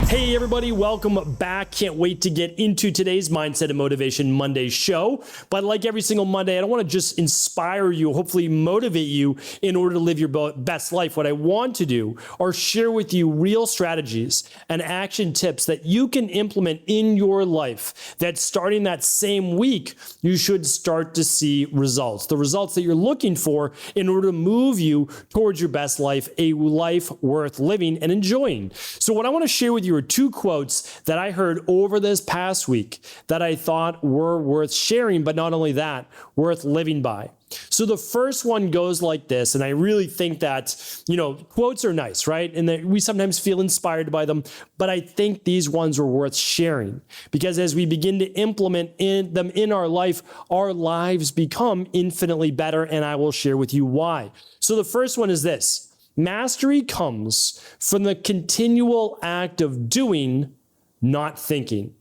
Hey everybody, welcome back. Can't wait to get into today's Mindset and Motivation Monday show. But like every single Monday, I don't want to just inspire you, hopefully motivate you in order to live your best life. What I want to do are share with you real strategies and action tips that you can implement in your life that starting that same week, you should start to see results. The results that you're looking for in order to move you towards your best life, a life worth living and enjoying. So what I want to share with you are two quotes that I heard over this past week that I thought were worth sharing, but not only that, worth living by. So the first one goes like this, and I really think that, quotes are nice, right? And that we sometimes feel inspired by them, but I think these ones are worth sharing because as we begin to implement them in our life, our lives become infinitely better, and I will share with you why. So the first one is this. Mastery comes from the continual act of doing, not thinking.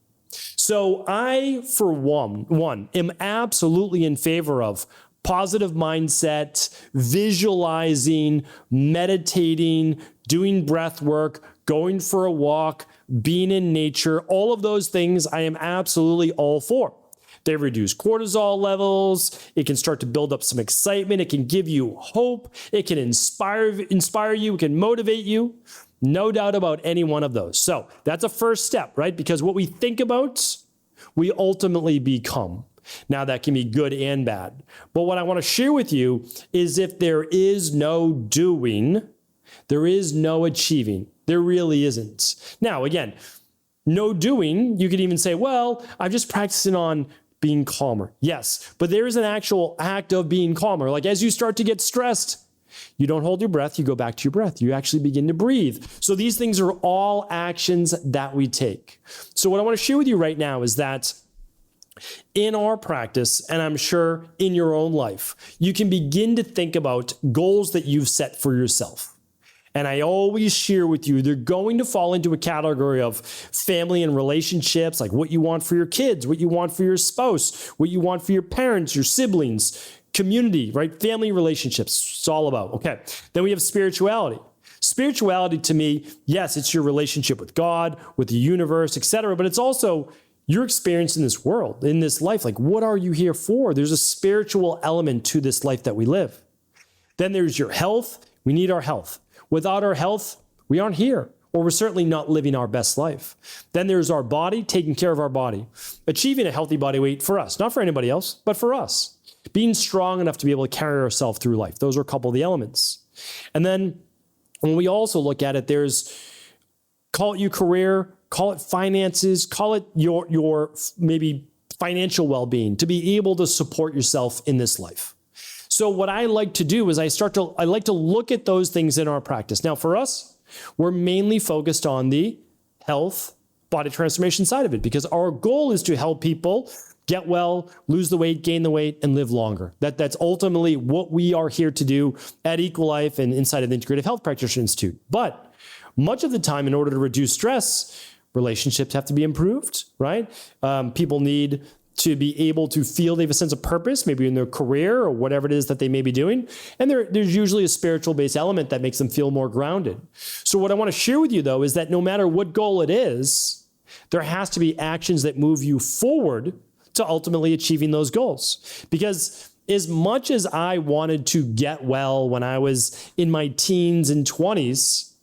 So I, for one, am absolutely in favor of positive mindset, visualizing, meditating, doing breath work, going for a walk, being in nature. All of those things I am absolutely all for. They reduce cortisol levels. It can start to build up some excitement. It can give you hope. It can inspire you. It can motivate you. No doubt about any one of those. So that's a first step, right? Because what we think about, we ultimately become. Now that can be good and bad. But what I want to share with you is if there is no doing, there is no achieving. There really isn't. Now, again, no doing, you could even say, well, I'm just practicing on being calmer. Yes, but there is an actual act of being calmer. Like as you start to get stressed, you don't hold your breath, you go back to your breath. You actually begin to breathe. So these things are all actions that we take. So what I want to share with you right now is that in our practice, and I'm sure in your own life, you can begin to think about goals that you've set for yourself. And I always share with you, they're going to fall into a category of family and relationships, like what you want for your kids, what you want for your spouse, what you want for your parents, your siblings, community, right? Family relationships, it's all about. Okay. Then we have spirituality. Spirituality to me, yes, it's your relationship with God, with the universe, etc. But it's also your experience in this world, in this life. Like, what are you here for? There's a spiritual element to this life that we live. Then there's your health. We need our health. Without our health, we aren't here, or we're certainly not living our best life. Then there's our body, taking care of our body, achieving a healthy body weight for us, not for anybody else, but for us, being strong enough to be able to carry ourselves through life. Those are a couple of the elements. And then when we also look at it, there's, call it your career, call it finances, call it your maybe financial well-being, to be able to support yourself in this life. So what I like to do is I like to look at those things in our practice. Now for us, we're mainly focused on the health, body transformation side of it, because our goal is to help people get well, lose the weight, gain the weight, and live longer. That's ultimately what we are here to do at Equal Life and inside of the Integrative Health Practitioner Institute. But much of the time, in order to reduce stress, relationships have to be improved, right? People need to be able to feel they have a sense of purpose, maybe in their career or whatever it is that they may be doing. And there's usually a spiritual-based element that makes them feel more grounded. So what I want to share with you, though, is that no matter what goal it is, there has to be actions that move you forward to ultimately achieving those goals. Because as much as I wanted to get well when I was in my teens and 20s,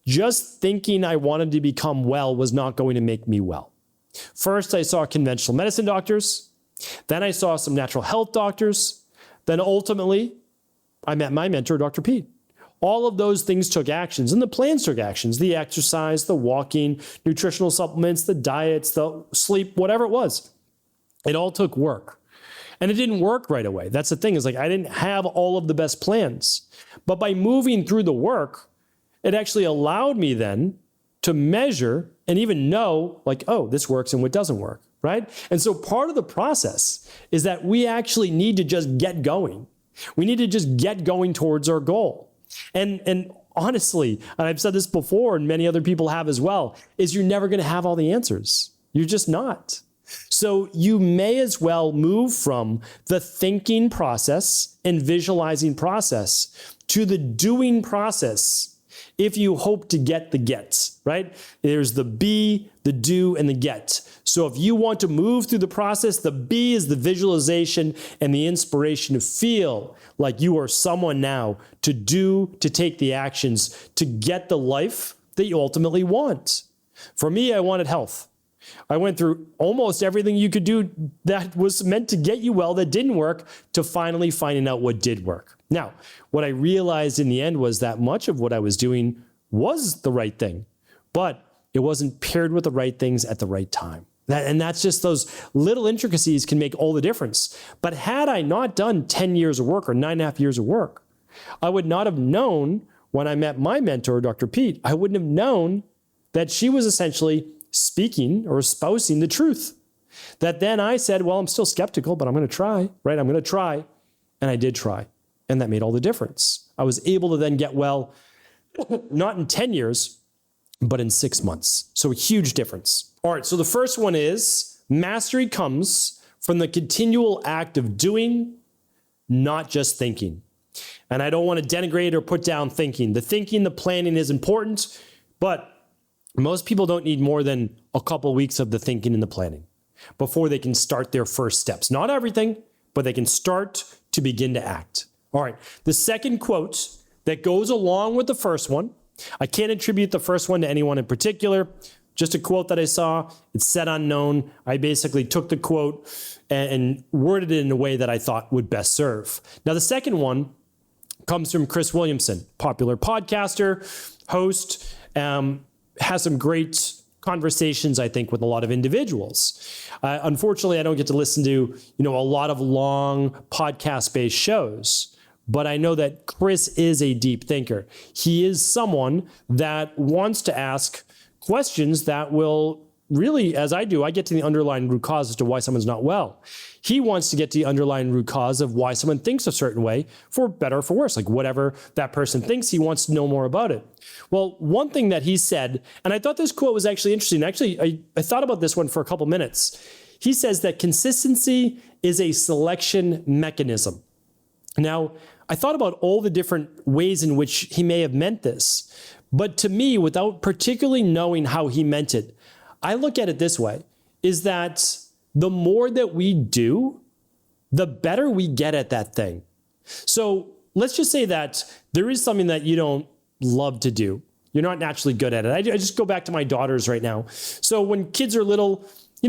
just thinking I wanted to become well was not going to make me well. First, I saw conventional medicine doctors. Then I saw some natural health doctors. Then ultimately, I met my mentor, Dr. Pete. All of those things took actions, and the plans took actions. The exercise, the walking, nutritional supplements, the diets, the sleep, whatever it was. It all took work. And it didn't work right away. That's the thing, is like I didn't have all of the best plans. But by moving through the work, it actually allowed me then to measure and even know, like, oh, this works and what doesn't work, right? And so part of the process is that we actually need to just get going. We need to just get going towards our goal. And honestly, and I've said this before and many other people have as well, is you're never going to have all the answers. You're just not. So you may as well move from the thinking process and visualizing process to the doing process if you hope to get the gets, right? There's the be, the do, and the get. So if you want to move through the process, the be is the visualization and the inspiration to feel like you are someone now to do, to take the actions, to get the life that you ultimately want. For me, I wanted health. I went through almost everything you could do that was meant to get you well that didn't work to finally finding out what did work. Now, what I realized in the end was that much of what I was doing was the right thing, but it wasn't paired with the right things at the right time. And that's just those little intricacies can make all the difference. But had I not done 10 years of work or 9.5 years of work, I would not have known when I met my mentor, Dr. Pete, I wouldn't have known that she was essentially speaking or espousing the truth. That then I said, well, I'm still skeptical, but I'm going to try, right? I'm going to try. And I did try. And that made all the difference. I was able to then get well, not in 10 years, but in 6 months. So a huge difference. All right. So the first one is mastery comes from the continual act of doing, not just thinking. And I don't want to denigrate or put down thinking. The thinking, the planning is important, but most people don't need more than a couple of weeks of the thinking and the planning before they can start their first steps. Not everything, but they can start to begin to act. All right. The second quote that goes along with the first one, I can't attribute the first one to anyone in particular, just a quote that I saw. It's said unknown. I basically took the quote and worded it in a way that I thought would best serve. Now, the second one comes from Chris Williamson, popular podcaster, host, has some great conversations, I think, with a lot of individuals. Unfortunately, I don't get to listen to, a lot of long podcast-based shows, but I know that Chris is a deep thinker. He is someone that wants to ask questions that will really, as I do, I get to the underlying root cause as to why someone's not well. He wants to get to the underlying root cause of why someone thinks a certain way, for better or for worse, like whatever that person thinks, he wants to know more about it. Well, one thing that he said, and I thought this quote was actually interesting. Actually, I thought about this one for a couple minutes. He says that consistency is a selection mechanism. Now, I thought about all the different ways in which he may have meant this, but to me, without particularly knowing how he meant it, I look at it this way, is that the more that we do, the better we get at that thing. So let's just say that there is something that you don't love to do. You're not naturally good at it. I just go back to my daughters right now. So when kids are little,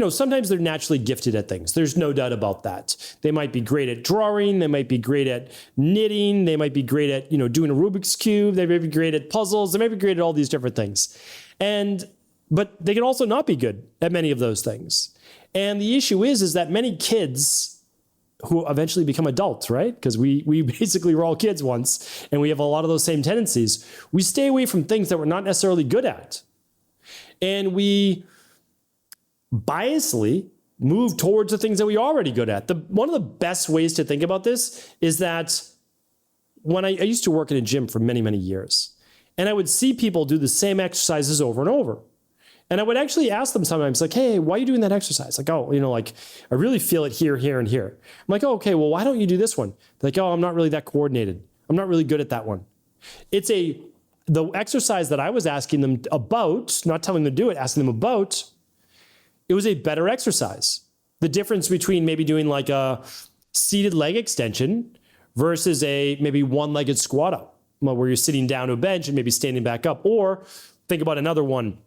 sometimes they're naturally gifted at things. There's no doubt about that. They might be great at drawing. They might be great at knitting. They might be great at, doing a Rubik's Cube. They might be great at puzzles. They might be great at all these different things. But they can also not be good at many of those things. And the issue is that many kids who eventually become adults, right? Because we basically were all kids once, and we have a lot of those same tendencies. We stay away from things that we're not necessarily good at. And we biasly move towards the things that we're already good at. One of the best ways to think about this is that when I used to work in a gym for many, many years, and I would see people do the same exercises over and over. And I would actually ask them sometimes, like, hey, why are you doing that exercise? Like, I really feel it here, here, and here. I'm like, oh, okay, well, why don't you do this one? They're like, oh, I'm not really that coordinated. I'm not really good at that one. It's the exercise that I was asking them about, not telling them to do it, asking them about, it was a better exercise. The difference between maybe doing like a seated leg extension versus a maybe one-legged squat up, where you're sitting down to a bench and maybe standing back up. Or think about another one.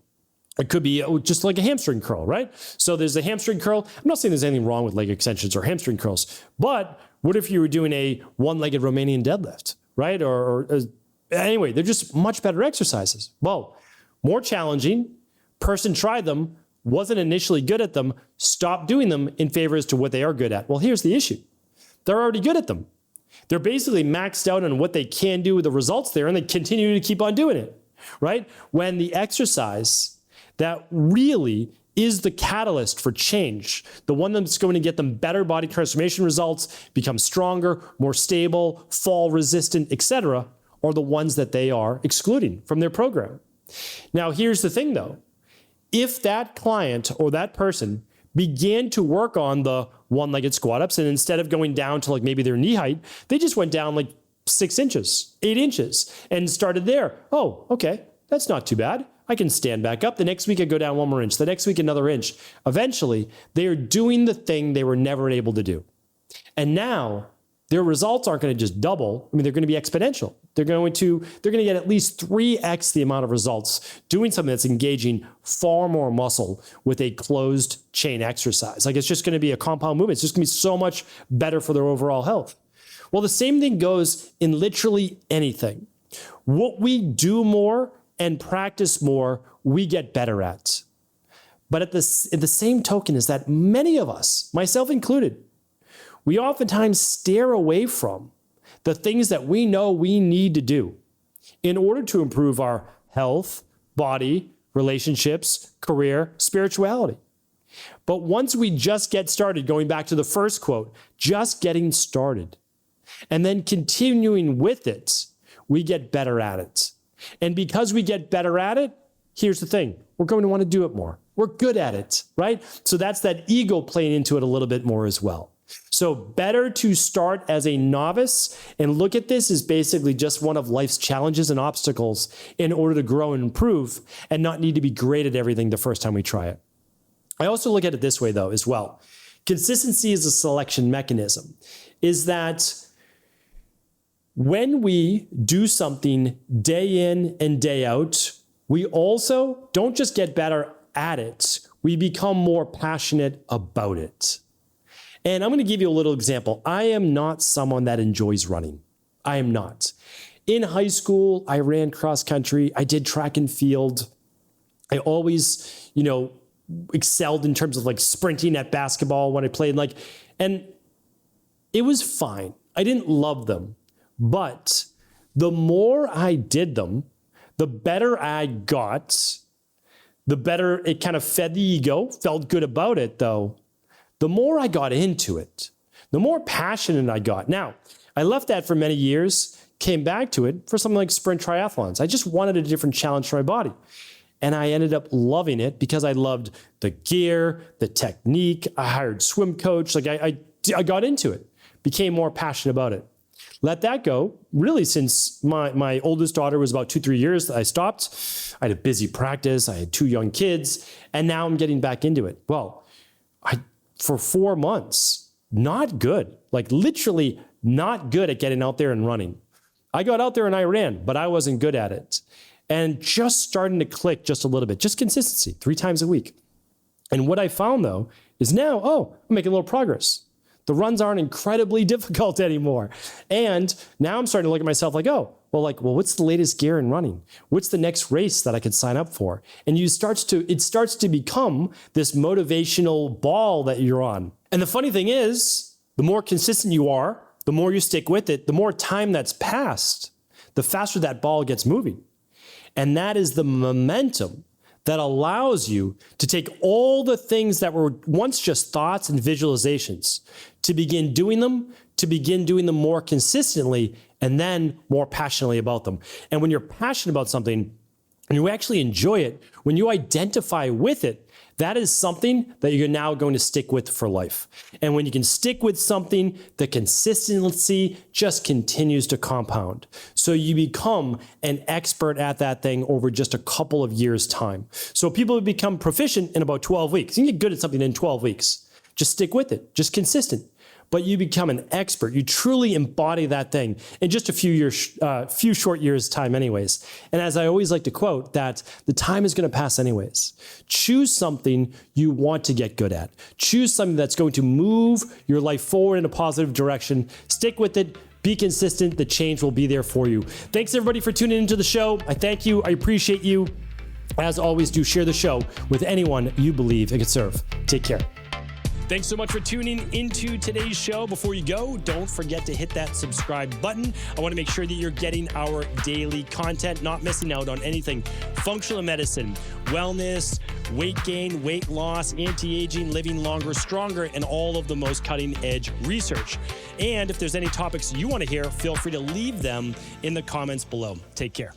It could be just like a hamstring curl, right? So there's a hamstring curl. I'm not saying there's anything wrong with leg extensions or hamstring curls, but what if you were doing a one-legged Romanian deadlift, right? Anyway, they're just much better exercises. Well, more challenging, person tried them, wasn't initially good at them, stopped doing them in favor as to what they are good at. Well, here's the issue. They're already good at them. They're basically maxed out on what they can do with the results there, and they continue to keep on doing it, right? When the exercise that really is the catalyst for change, the one that's going to get them better body transformation results, become stronger, more stable, fall resistant, etc., are the ones that they are excluding from their program. Now, here's the thing though. If that client or that person began to work on the one-legged squat ups, and instead of going down to like maybe their knee height, they just went down like 6 inches, 8 inches, and started there. Oh, okay, that's not too bad. I can stand back up. The next week I go down 1 more inch. The next week, another inch. Eventually, they are doing the thing they were never able to do. And now their results aren't going to just double. I mean, they're going to be exponential. They're going to get at least 3x the amount of results doing something that's engaging far more muscle with a closed chain exercise. Like, it's just going to be a compound movement. It's just going to be so much better for their overall health. Well, the same thing goes in literally anything. What we do more and practice more, we get better at. But at the same token is that many of us, myself included, we oftentimes steer away from the things that we know we need to do in order to improve our health, body, relationships, career, spirituality. But once we just get started, going back to the first quote, just getting started, and then continuing with it, we get better at it. And because we get better at it, here's the thing, we're going to want to do it more. We're good at it, right? So that's that ego playing into it a little bit more as well. So better to start as a novice and look at this as basically just one of life's challenges and obstacles in order to grow and improve, and not need to be great at everything the first time we try it. I also look at it this way though as well. Consistency is a selection mechanism, is that when we do something day in and day out, we also don't just get better at it, we become more passionate about it. And I'm going to give you a little example. I am not someone that enjoys running. I am not. In high school, I ran cross country. I did track and field. I always, excelled in terms of like sprinting at basketball when I played, and it was fine. I didn't love them. But the more I did them, the better I got, the better it kind of fed the ego, felt good about it though. The more I got into it, the more passionate I got. Now, I left that for many years, came back to it for something like sprint triathlons. I just wanted a different challenge for my body. And I ended up loving it because I loved the gear, the technique. I hired swim coach. I got into it, became more passionate about it. Let that go. Really, since my oldest daughter was about 2-3 years, I stopped. I had a busy practice. I had 2 young kids, and now I'm getting back into it. Well, for 4 months, not good, like literally not good at getting out there and running. I got out there and I ran, but I wasn't good at it. And just starting to click just a little bit, just consistency, 3 times a week. And what I found though, is now, I'm making a little progress. The runs aren't incredibly difficult anymore. And now I'm starting to look at myself like, what's the latest gear in running? What's the next race that I could sign up for? And it starts to become this motivational ball that you're on. And the funny thing is, the more consistent you are, the more you stick with it, the more time that's passed, the faster that ball gets moving. And that is the momentum that allows you to take all the things that were once just thoughts and visualizations, to begin doing them more consistently, and then more passionately about them. And when you're passionate about something and you actually enjoy it, when you identify with it, that is something that you're now going to stick with for life. And when you can stick with something, the consistency just continues to compound. So you become an expert at that thing over just a couple of years' time. So people become proficient in about 12 weeks. You can get good at something in 12 weeks. Just stick with it, just consistent. But you become an expert. You truly embody that thing in just a few short years' time anyways. And as I always like to quote, that the time is going to pass anyways. Choose something you want to get good at. Choose something that's going to move your life forward in a positive direction. Stick with it. Be consistent. The change will be there for you. Thanks everybody for tuning into the show. I thank you. I appreciate you. As always, do share the show with anyone you believe it could serve. Take care. Thanks so much for tuning into today's show. Before you go, don't forget to hit that subscribe button. I want to make sure that you're getting our daily content, not missing out on anything functional medicine, wellness, weight gain, weight loss, anti-aging, living longer, stronger, and all of the most cutting-edge research. And if there's any topics you want to hear, feel free to leave them in the comments below. Take care.